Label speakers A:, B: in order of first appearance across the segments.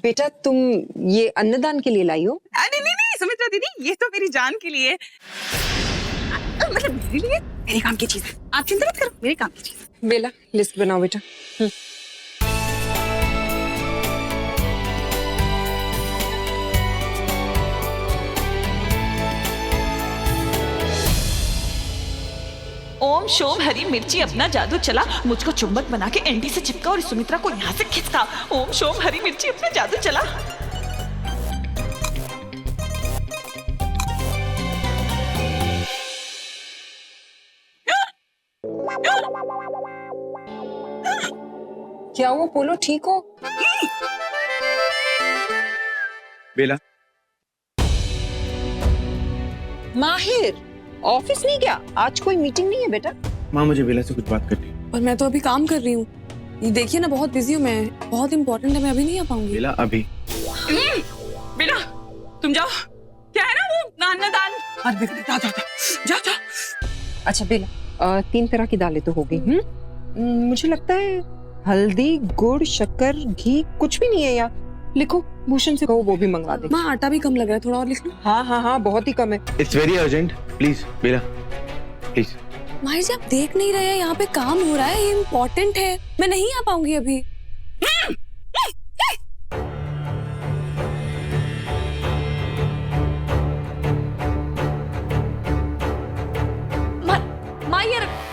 A: बेटा तुम ये अन्नदान के लिए लाई हो?
B: नहीं नहीं नहीं सुमित्रा दीदी, ये तो मेरी जान के लिए मतलब मेरे लिए मेरे काम की चीज है। आप चिंता मत करो, मेरे काम की चीज है।
A: बेला लिस्ट बनाओ बेटा।
C: ओम शोम हरी मिर्ची अपना जादू चला, मुझको चुंबक बना के एंटी से चिपका और सुमित्रा को यहाँ से खींचता। ओम शोम हरी मिर्ची अपना जादू चला।
A: क्या हुआ पोलो, ठीक हो?
D: बेला
A: माहिर ऑफिस नहीं गया? आज कोई मीटिंग नहीं है बेटा?
D: माँ मुझे बेला से कुछ बात करनी है।
E: पर मैं तो अभी काम कर रही हूँ, ये देखिए ना बहुत बिजी हूँ मैं, बहुत इम्पोर्टेंट है, मैं अभी नहीं आ पाऊंगी।
D: बेला अभी
B: बेटा तुम जाओ, क्या है ना वो अन्नदान। अरे जाओ जाओ जाओ जाओ।
A: अच्छा बेला 3 तरह की दालें तो हो गई। मुझे लगता है हल्दी गुड़ शक्कर घी कुछ भी नहीं है यार। लिखो, भूषण से कहो वो भी मंगवा दे।
E: माँ आटा भी कम लग रहा है, थोड़ा और लिख लो।
A: हाँ हाँ हाँ बहुत ही कम है।
D: It's very urgent, please Bela please.
E: Mahir ji आप देख नहीं रहे हैं, यहाँ पे काम हो रहा है, ये इम्पोर्टेंट है, मैं नहीं आ पाऊंगी अभी।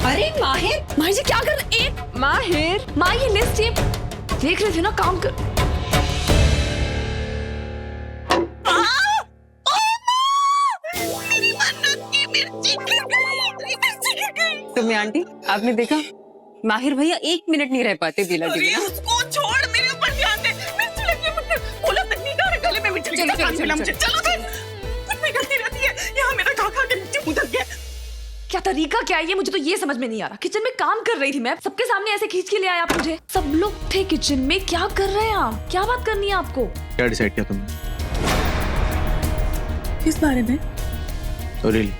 A: अरे माहिर,
E: माहिर जी क्या कर रहे? एक
A: माहिर
E: माँ ये लिस्ट ये देख रहे थे ना, काम कर।
A: तुम्हें आंटी आपने देखा, माहिर भैया 1 मिनट नहीं रह पाते बेला जी ना।
B: उसको छोड़, मेरे ऊपर ध्यान दे। मिर्ची लगी है मुझे, बोला तक नहीं कर, गले में मिर्ची लगी है, कान मिला मुझे। चलो फिर कुछ भी करती रहती है, यहाँ मेरा खा खा के मिर्ची मुंह तक गया।
E: क्या तरीका क्या है ये, मुझे तो ये समझ में नहीं आ रहा। किचन में काम कर रही थी मैं, सबके सामने ऐसे खींच के ले आया आप मुझे। सब लोग थे किचन में, क्या कर रहे हैं आप? क्या बात करनी है आपको?
D: क्या डिसाइड किया तुमने?
E: किस बारे में?
D: रियली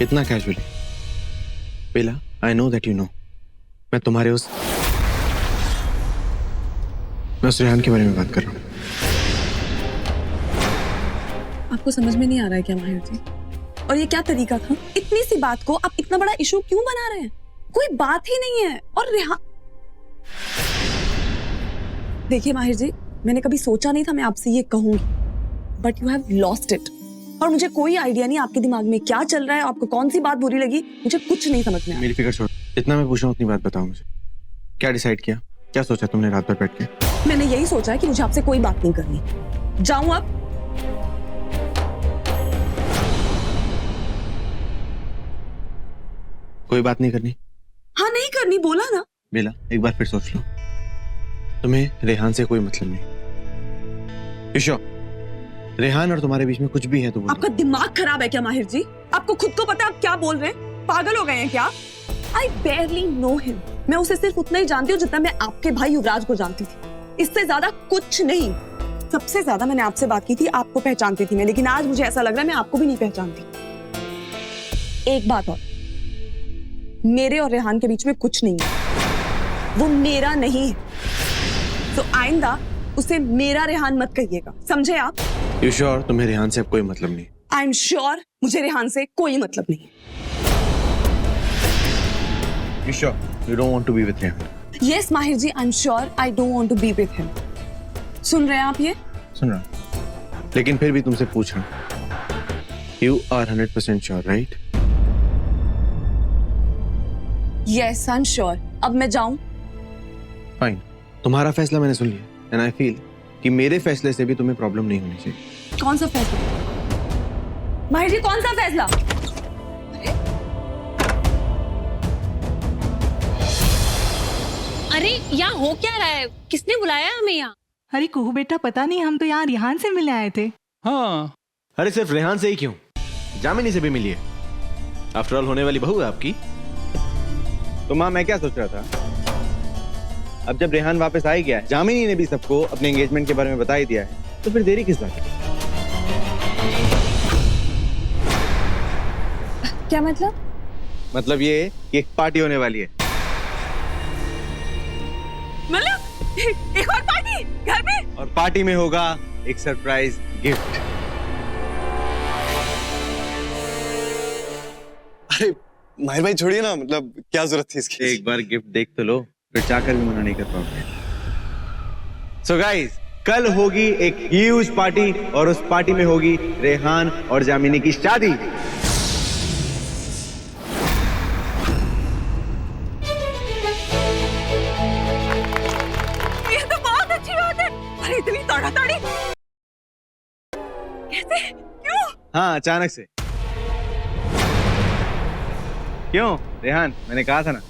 D: इतना casually? Bela I know that you know मैं तुम्हारे उस रेहान के बारे में बात कर रहा हूँ।
E: आपको समझ में नहीं आ रहा है क्या माहिर जी? और ये क्या तरीका था? इतनी सी बात को आप इतना बड़ा इशू क्यों बना रहे हैं? कोई बात ही नहीं है। और रेहान, देखिए माहिर जी, मैंने कभी सोचा नहीं था मैं आपसे ये कहूंगी, but you have lost it. और मुझे कोई आइडिया नहीं आपके दिमाग में क्या चल रहा है, आपको कौन सी बात बुरी लगी, मुझे कुछ नहीं समझ में आया।
D: मेरी फिक्र छोड़, जितना मैं पूछा उतनी बात बताओ मुझे। क्या डिसाइड किया, क्या सोचा तुमने रात भर बैठ के?
E: मैंने यही सोचा है कि मुझे आपसे कोई बात नहीं करनी। जाऊं अब?
D: कोई बात नहीं करनी?
E: हाँ नहीं करनी, बोला ना।
D: बेला एक बार फिर सोच लो, तुम्हें रेहान से कोई मतलब नहीं। ईशो, रेहान और तुम्हारे बीच में कुछ भी है तो बोलो।
E: आपका दिमाग खराब है क्या माहिर जी? आपको खुद को पता है आप क्या बोल रहे हैं? पागल हो गए हैं क्या? I barely know him. मैं उसे सिर्फ उतना ही जानती हूँ जितना मैं आपके भाई युवराज को जानती थी, इससे ज्यादा कुछ नहीं। सबसे ज्यादा मैंने आपसे बात की थी, आपको पहचानती थी मैं, लेकिन आज मुझे ऐसा लग रहा है मैं आपको भी नहीं पहचानती। एक बात और, मेरे और रेहान के बीच में कुछ नहीं है, वो मेरा नहीं है। तो आइंदा उसे मेरा रेहान मत कहिएगा, समझे आप?
D: यू श्योर तुम्हें रेहान से अब कोई मतलब नहीं?
E: आई एम श्योर मुझे रेहान से कोई मतलब नहीं।
D: You sure you don't want to be with Rehan?
E: Yes Mahir ji, I am sure I don't want to be with him. सुन रहे हैं आप ये?
D: सुन रहा, लेकिन फिर भी तुमसे पूछ रहा, you are 100% sure right?
E: Yes I am sure. अब मैं जाऊं?
D: फाइन, तुम्हारा फैसला मैंने सुन लिया एंड आई फील कि मेरे फैसले से भी तुम्हें प्रॉब्लम नहीं होनी चाहिए।
E: कौन सा फैसला माहिर जी, कौन सा फैसला?
F: अरे यहाँ हो क्या रहा है? किसने बुलाया हमें यहाँ?
C: अरे कुहू बेटा, पता नहीं, हम तो यहाँ रेहान से मिलने आए थे।
D: हाँ, अरे सिर्फ रेहान से ही क्यों, जामिनी से भी मिलिए, आफ्टर ऑल होने वाली बहू है आपकी। तो माँ मैं क्या सोच रहा था, अब जब रेहान वापस आ ही गया है, जामिनी ने भी सबको अपने एंगेजमेंट के बारे में बता ही दिया है, तो फिर देरी किस बात की?
E: क्या मतलब?
D: मतलब ये कि एक पार्टी होने वाली है।
B: मतलब
E: एक और पार्टी घर में।
D: और पार्टी में होगा एक सरप्राइज गिफ्ट।
G: अरे माहिर भाई छोड़िए ना, मतलब क्या जरूरत थी इसकी?
D: एक बार गिफ्ट देख तो लो, फिर चाहकर भी मना नहीं कर पाओगे। सो गाइस, कल होगी एक ह्यूज पार्टी और उस पार्टी में होगी रेहान और जामिनी की शादी।
E: ये तो बहुत अच्छी बात है। अरे इतनी ताड़ाताड़ी कैसे, क्यों?
D: हाँ, अचानक से। क्यों रेहान, मैंने कहा था ना,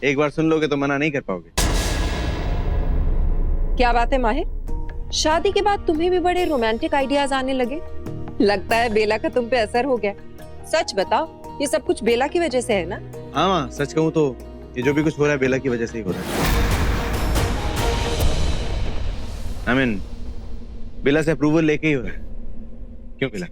D: एक बार सुन लोगे तो मना नहीं कर पाओगे।
A: क्या बात है माहिर, शादी के बाद तुम्हें भी बड़े रोमांटिक आइडियाज आने लगे। लगता है बेला का तुम पे असर हो गया। सच बताओ, ये सब कुछ बेला की वजह से है ना?
D: हाँ माँ, सच कहूँ तो ये जो भी कुछ हो रहा है बेला की वजह से ही हो रहा है। I mean, बेला से अप्रूवल लेके ही हो रहा है। क्यों बेला?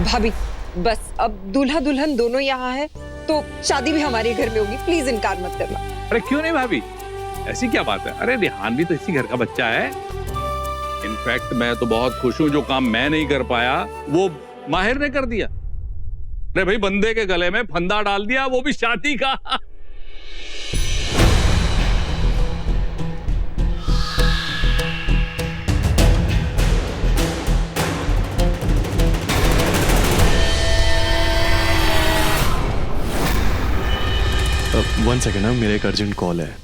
A: भाभी बस, अब दूल्हा दुल्हन दोनों यहाँ है तो शादी भी हमारे घर में होगी। प्लीज इनकार मत करना।
H: अरे क्यों नहीं भाभी, ऐसी क्या बात है? अरे रेहान भी तो इसी घर का बच्चा है। इनफैक्ट मैं तो बहुत खुश हूँ, जो काम मैं नहीं कर पाया वो माहिर ने कर दिया। अरे भाई, बंदे के गले में फंदा डाल दिया, वो भी शादी का।
G: वन सेकेंड, मेरा एक अर्जेंट कॉल है।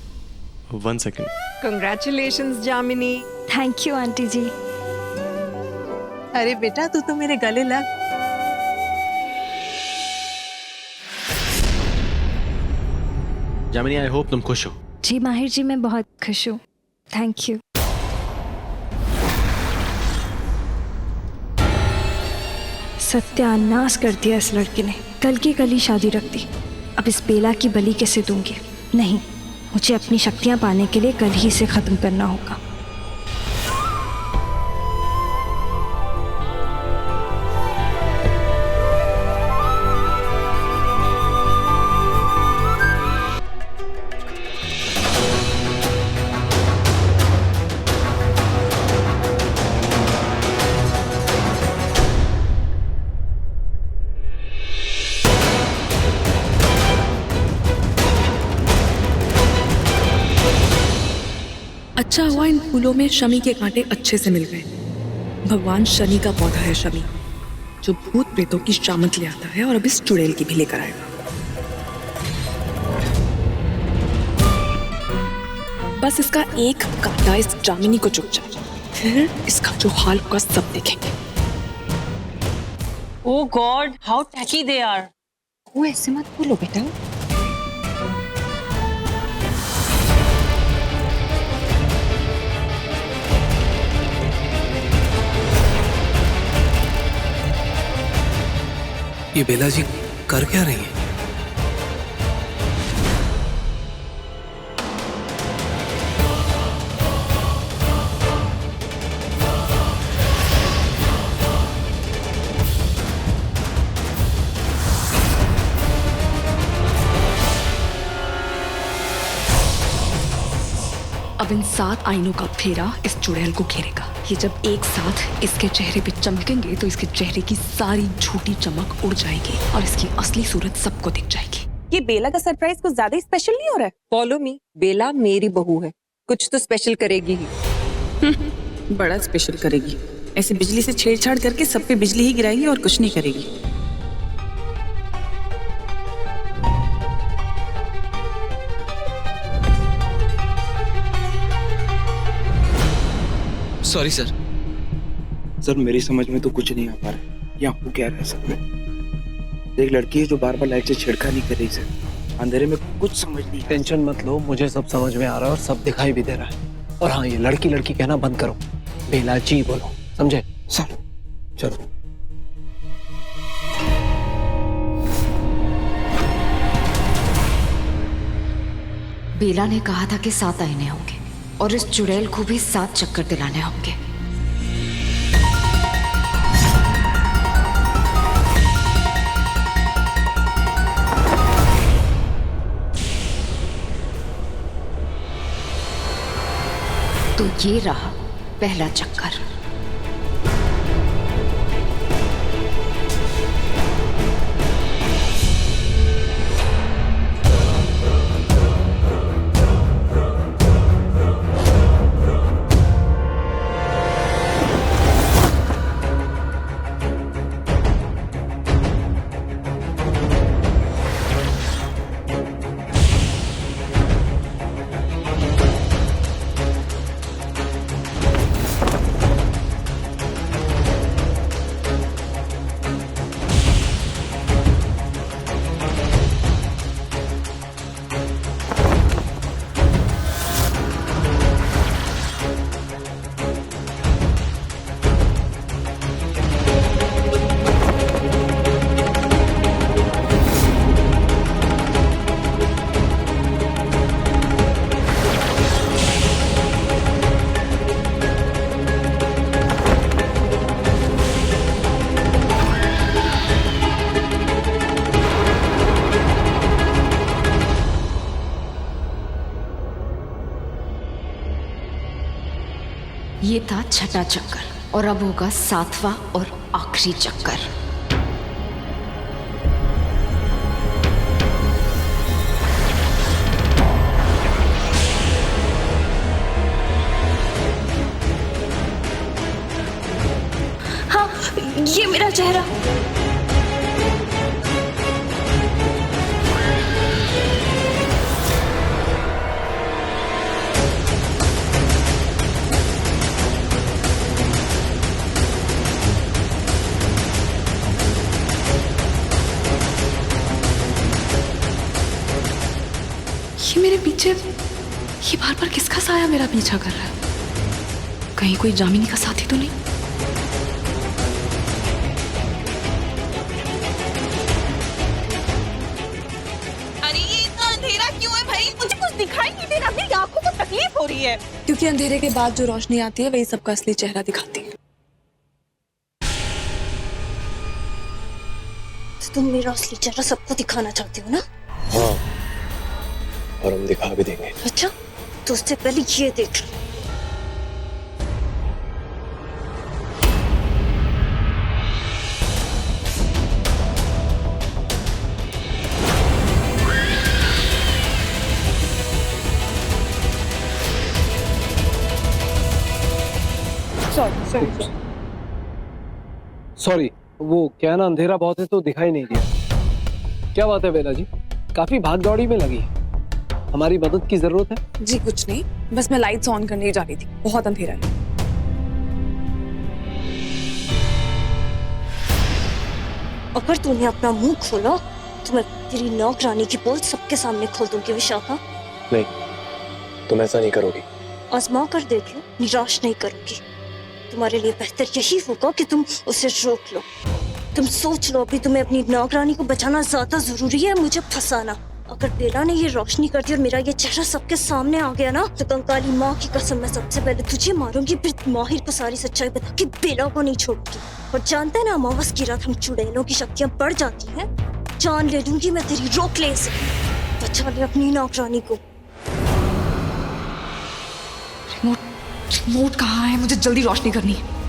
G: One second.
A: Congratulations Jamini.
I: Thank you aunty ji.
B: अरे बेटा, तू तो मेरे गले लग।
D: जामिनी, आई होप तुम खुश हो।
I: जी माहिर जी, मैं बहुत खुश हूँ। Thank you. सत्यानाश कर दिया इस लड़के ने। कल की कल ही शादी रख दी। अब इस बेला की बलि कैसे दूंगी? नहीं, मुझे अपनी शक्तियां पाने के लिए कल ही इसे खत्म करना होगा।
E: अच्छा हुआ इन फूलों में शमी के कांटे अच्छे से मिल गए। भगवान शनि का पौधा है शमी, जो भूत प्रेतों की शामत ले आता है और अब इस चुड़ैल की भी लेकर आएगा। बस इसका एक कांटा इस जामिनी को चुभ जाए, फिर इसका जो हाल होगा सब देखेंगे।
F: Oh God, how tacky they are.
A: वो ऐसे मत बोलो बेटा।
J: ये बेला जी कर क्या रही है?
E: अब इन 7 आइनों का फेरा इस चुड़ैल को घेरेगा। ये जब एक साथ इसके चेहरे पे चमकेंगे तो इसके चेहरे की सारी झूठी चमक उड़ जाएगी और इसकी असली सूरत सबको दिख जाएगी।
B: ये बेला का सरप्राइज कुछ ज्यादा ही स्पेशल नहीं हो रहा है?
A: फॉलो मी, बेला मेरी बहू है, कुछ तो स्पेशल करेगी ही।
B: बड़ा स्पेशल करेगी। ऐसे बिजली से छेड़छाड़ करके सब पे बिजली ही गिराएगी और कुछ नहीं करेगी।
J: Sorry sir.
K: सर मेरी समझ में तो कुछ नहीं आ पा रहा। ये आपको क्या रह सकता है? एक लड़की है जो बार बार लाइट से छेड़खानी कर रही है। अंधेरे में कुछ समझ नहीं।
J: टेंशन मत लो, मुझे सब समझ में आ रहा है और सब दिखाई भी दे रहा है। और हाँ, ये लड़की लड़की कहना बंद करो, बेला जी बोलो, समझे?
K: सर
J: चलो।
L: बेला ने कहा था कि 7 आईने होंगे और इस चुड़ैल को भी 7 चक्कर दिलाने होंगे। तो ये रहा पहला चक्कर। ये था छठा चक्कर और अब होगा सातवां और आखिरी चक्कर।
I: हाँ, ये मेरा चेहरा।
E: ये मेरे पीछे, ये बार बार किसका साया मेरा पीछा कर रहा है? कहीं कोई जामिनी का साथी तो नहीं?
B: अरे ये इतना अंधेरा क्यों है भाई? मुझे कुछ दिखाई नहीं दे रहा, मेरी आंखों को तकलीफ हो रही है।
E: क्योंकि अंधेरे के बाद जो रोशनी आती है वही सबका असली चेहरा दिखाती है।
I: तो तुम मेरा असली चेहरा सबको दिखाना चाहती हो ना?
J: हाँ, और हम दिखा भी देंगे।
I: अच्छा, तो उससे पहले ये देख लो।
J: सॉरी, वो क्या ना अंधेरा बहुत है तो दिखाई नहीं दिया। क्या बात है बेला जी, काफी भाग दौड़ी में लगी है। हमारी मदद की जरूरत है?
E: जी कुछ नहीं, बस मैं लाइट्स ऑन करने ही जा रही थी, बहुत अंधेरा है।
I: अगर तूने अपना मुंह खोला तो मैं तेरी नौकरानी की पोल सबके सामने खोल दूंगी विशाखा।
J: नहीं, तुम ऐसा नहीं करोगी।
I: आजमा कर देख लो, निराश नहीं करूंगी। तुम्हारे लिए बेहतर यही होगा कि तुम उसे रोक लो। तुम सोच लो, अभी तुम्हें अपनी नौकरानी को बचाना ज्यादा जरूरी है मुझे फंसाना। अगर बेला ने ये रोशनी कर दी और मेरा ये चेहरा सबके सामने आ गया ना, तो कंकाली माँ की कसम मैं सबसे पहले तुझे मारूंगी, फिर माहिर को सारी सच्चाई बता के बेला को नहीं छोड़ूंगी। और जानते हैं ना, अमावस की रात हम चुड़ैलों की शक्तियां बढ़ जाती हैं। जान ले लूंगी मैं तेरी, रोक ले इसे, बचा ले अपनी नौकरानी को।
E: रिमोट कहाँ है? मुझे जल्दी रोशनी करनी है।